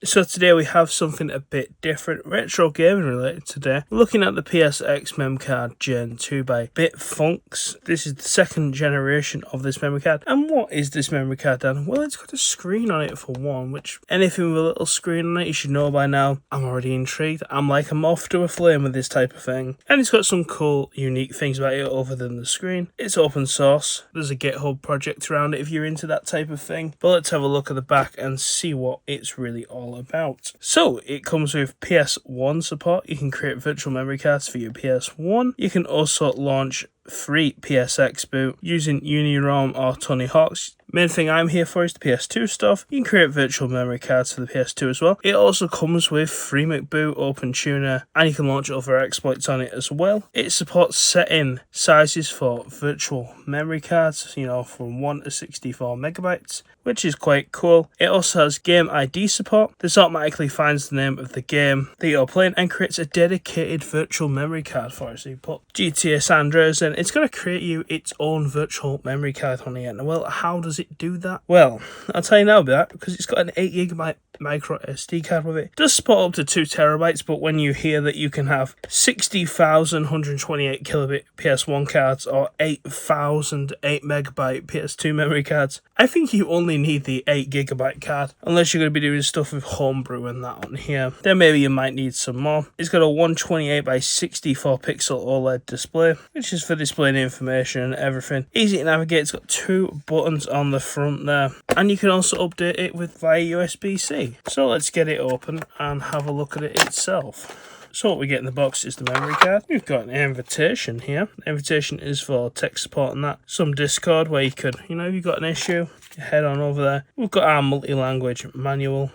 So today we have something a bit different, retro gaming related today. We're looking at the PSxMemCard Gen2 by Bitfunx. This is the second generation of this memory card. And what is this memory card, Dan? Well, it's got a screen on it for one, which anything with a little screen on it you should know by now. I'm already intrigued. I'm like a moth to a flame with this type of thing. And it's got some cool, unique things about it other than the screen. It's open source. There's a GitHub project around it if you're into that type of thing. But let's have a look at the back and see what it's really all about. So it comes with PS1 support. You can create virtual memory cards for your PS1. You can also launch free PSxBoot using Unirom or Tony Hawk's. Main thing I'm here for is the PS2 stuff. You can create virtual memory cards for the PS2 as well. It also comes with FreeMcBoot, FunTuna, and you can launch other exploits on it as well. It supports setting sizes for virtual memory cards, from 1 to 64 megabytes, which is quite cool. It also has game ID support. This automatically finds the name of the game that you're playing and creates a dedicated virtual memory card for it. So you put GTA San Andreas in, it's going to create you its own virtual memory card on the end. Well, how does it do that? Well, I'll tell you now about that, because it's got an 8GB micro SD card with it. It does support up to 2 terabytes, but when you hear that you can have 60,128 kilobit PS1 cards or 8,000 8MB PS2 memory cards, I think you only need the 8GB card, unless you're going to be doing stuff with Homebrew and that on here. Then maybe you might need some more. It's got a 128 by 64 pixel OLED display, which is for displaying information and everything. Easy to navigate. It's got 2 buttons on the front there, and you can also update it with via USB-C. So let's get it open and have a look at it itself. So what we get in the box is the memory card. We've got an invitation here. The invitation is for tech support and that. Some Discord where you could, if you've got an issue, head on over there. We've got our multi-language manual.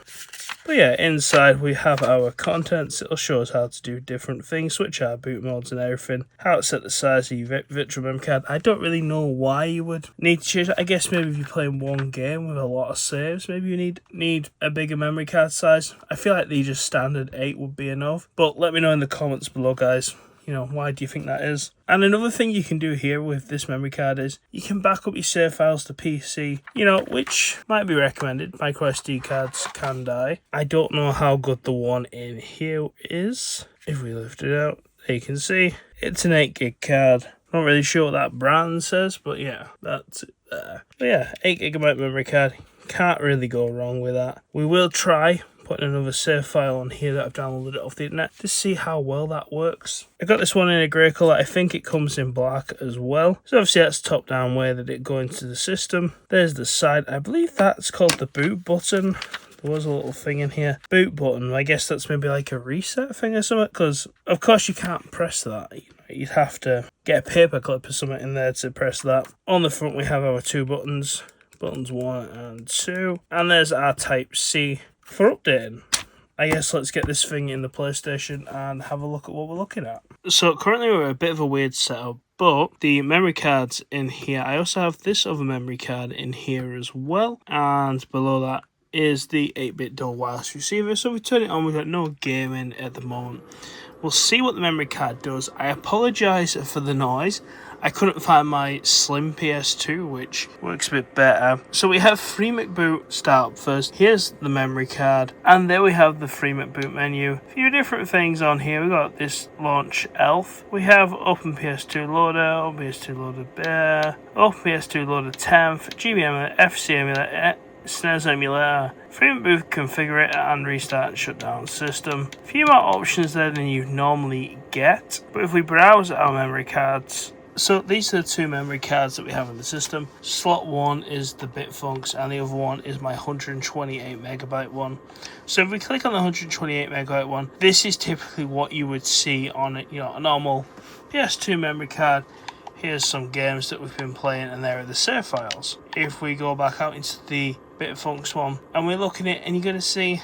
But yeah, inside we have our contents. It'll show us how to do different things, switch our boot modes and everything, how to set the size of your virtual memory card. I don't really know why you would need to change that. I guess maybe if you're playing one game with a lot of saves, maybe you need a bigger memory card size. I feel like the just standard 8 would be enough. But let me know in the comments below, guys. Why do you think that is? And another thing you can do here with this memory card is you can back up your save files to PC, which might be recommended. Micro SD cards can die. I don't know how good the one in here is. If we lift it out, there you can see it's an 8GB card. Not really sure what that brand says, but yeah, that's it there. But yeah, 8GB memory card. Can't really go wrong with that. We will try putting another save file on here that I've downloaded off the internet to see how well that works. I got this one in a grey colour. I think it comes in black as well. So obviously that's the top down way that it go into the system. There's the side. I believe that's called the boot button. There was a little thing in here. Boot button. I guess that's maybe like a reset thing or something, because of course you can't press that. You'd have to get a paper clip or something in there to press that. On the front we have our 2 buttons. Buttons 1 and 2. And there's our Type-C for updating. I guess let's get this thing in the PlayStation and have a look at what we're looking at. So currently we're a bit of a weird setup, but the memory cards in here, I also have this other memory card in here as well, and below that is the 8-bit dual wireless receiver. So we turn it on, we've got no gaming at the moment. We'll see what the memory card does. I apologise for the noise. I couldn't find my slim PS2, which works a bit better. So we have FreeMcBoot start up first. Here's the memory card. And there we have the FreeMcBoot menu. A few different things on here. We've got this launch elf. We have open PS2 loader, open PS2 loader bear, open PS2 loader temp, GB emulator, FC emulator, SNES emulator, FreeMcBoot configurator, and restart and shut down system. A few more options there than you normally get. But if we browse our memory cards, so these are the 2 memory cards that we have in the system. Slot 1 is the Bitfunx and the other one is my 128MB one. So if we click on the 128MB one, this is typically what you would see on a normal PS2 memory card. Here's some games that we've been playing and there are the save files. If we go back out into the Bitfunx one and we look at it, and you're going to see,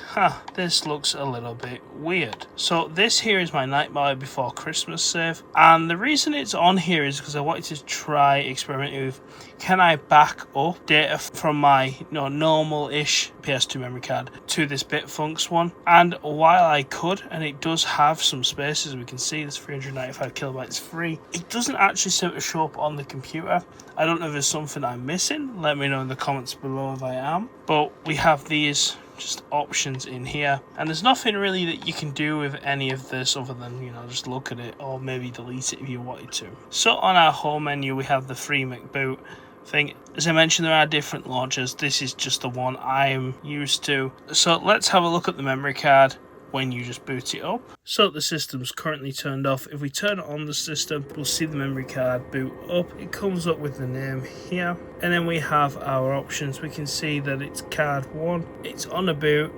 this looks a little bit weird. So this here is my Nightmare Before Christmas save, and the reason it's on here is because I wanted to try experimenting with, can I back up data from my normal-ish PS2 memory card to this Bitfunx one. And while I could, and it does have some space, as we can see, there's 395 kilobytes free, it doesn't actually seem to show up on the computer. I don't know if there's something I'm missing. Let me know in the comments below if I am. But we have these just options in here, and there's nothing really that you can do with any of this other than, you know, just look at it or maybe delete it if you wanted to. So on our home menu we have the FreeMcBoot thing. As I mentioned, there are different launchers. This is just the one I'm used to. So let's have a look at the memory card when you just boot it up. So the system's currently turned off. If we turn it on the system, we'll see the memory card boot up. It comes up with the name here, and then we have our options. We can see that it's card 1, it's on a boot,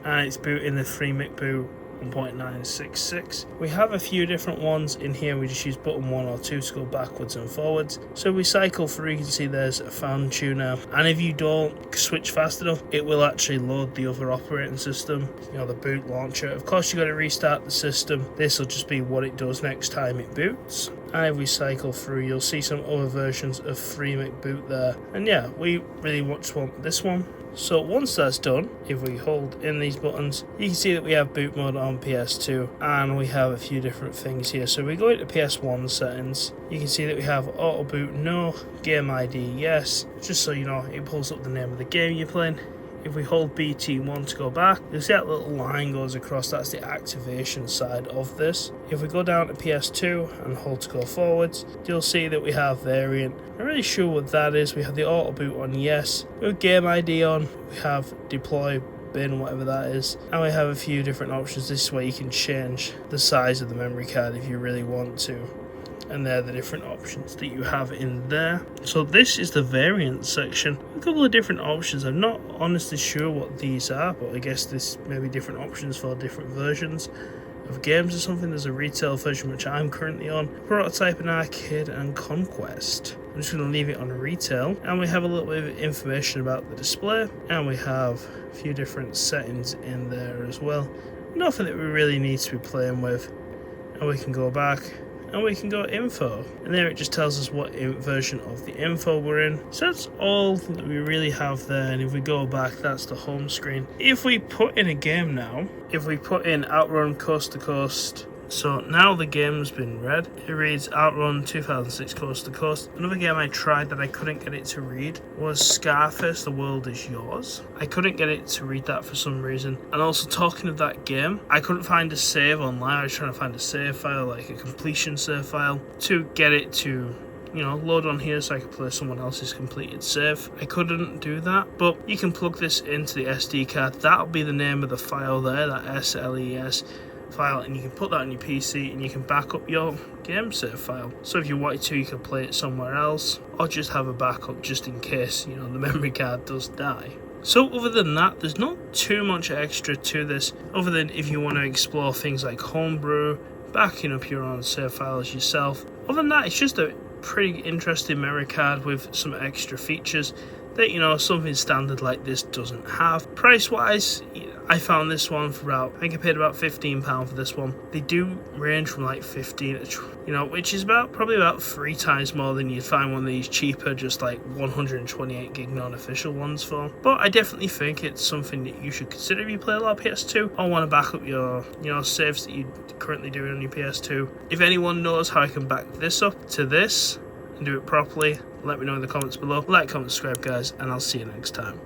and it's booting the FreeMcBoot 1.966. We have a few different ones in here. We just use button 1 or 2 to go backwards and forwards. So we cycle through, you can see there's a FunTuna, and if you don't switch fast enough, it will actually load the other operating system, you know, the boot launcher. Of course, you got to restart the system. This will just be what it does next time it boots. And if we cycle through, you'll see some other versions of FreeMcBoot there. And yeah, we really just want this one. So once that's done, if we hold in these buttons, you can see that we have boot mode on PS2, and we have a few different things here. So we go into PS1 settings, you can see that we have auto boot no, game ID yes, just so you know it pulls up the name of the game you're playing. If we hold BT1 to go back, you'll see that little line goes across, that's the activation side of this. If we go down to PS2 and hold to go forwards, you'll see that we have variant. I'm not really sure what that is. We have the auto boot on yes, we have game ID on, we have deploy bin, whatever that is, and we have a few different options. This is where you can change the size of the memory card if you really want to. And they're the different options that you have in there. So this is the variant section. A couple of different options. I'm not honestly sure what these are, but I guess this may be different options for different versions of games or something. There's a retail version which I'm currently on, prototype and arcade and conquest. I'm just going to leave it on retail, and we have a little bit of information about the display, and we have a few different settings in there as well. Nothing that we really need to be playing with, and we can go back and we can go info, and there it just tells us what version of the info we're in. So that's all that we really have there, and if we go back, that's the home screen. If we put in a game now, if we put in Outrun Coast to Coast, so now the game's been read. It reads Outrun 2006 Coast to Coast. Another game I tried that I couldn't get it to read was Scarface The World Is Yours. I couldn't get it to read that for some reason. And also, talking of that game, I couldn't find a save online. I was trying to find a save file, like a completion save file, to get it to, you know, load on here so I could play someone else's completed save. I couldn't do that, but you can plug this into the SD card. That'll be the name of the file there, that SLES file, and you can put that on your PC and you can back up your game save file. So if you wanted to, you could play it somewhere else, or just have a backup just in case, you know, the memory card does die. So other than that, there's not too much extra to this, other than if you want to explore things like Homebrew, backing up your own save files yourself. Other than that, it's just a pretty interesting memory card with some extra features that, you know, something standard like this doesn't have. Price wise, I found this one for about, I think I paid about £15 for this one. They do range from like 15 to, you know, which is probably about 3 times more than you'd find one of these cheaper, just like 128 gig non-official ones for. But I definitely think it's something that you should consider if you play a lot of PS2 or want to back up your, you know, saves that you're currently doing on your PS2. If anyone knows how I can back this up to this and do it properly, let me know in the comments below. Like, comment, subscribe, guys, and I'll see you next time.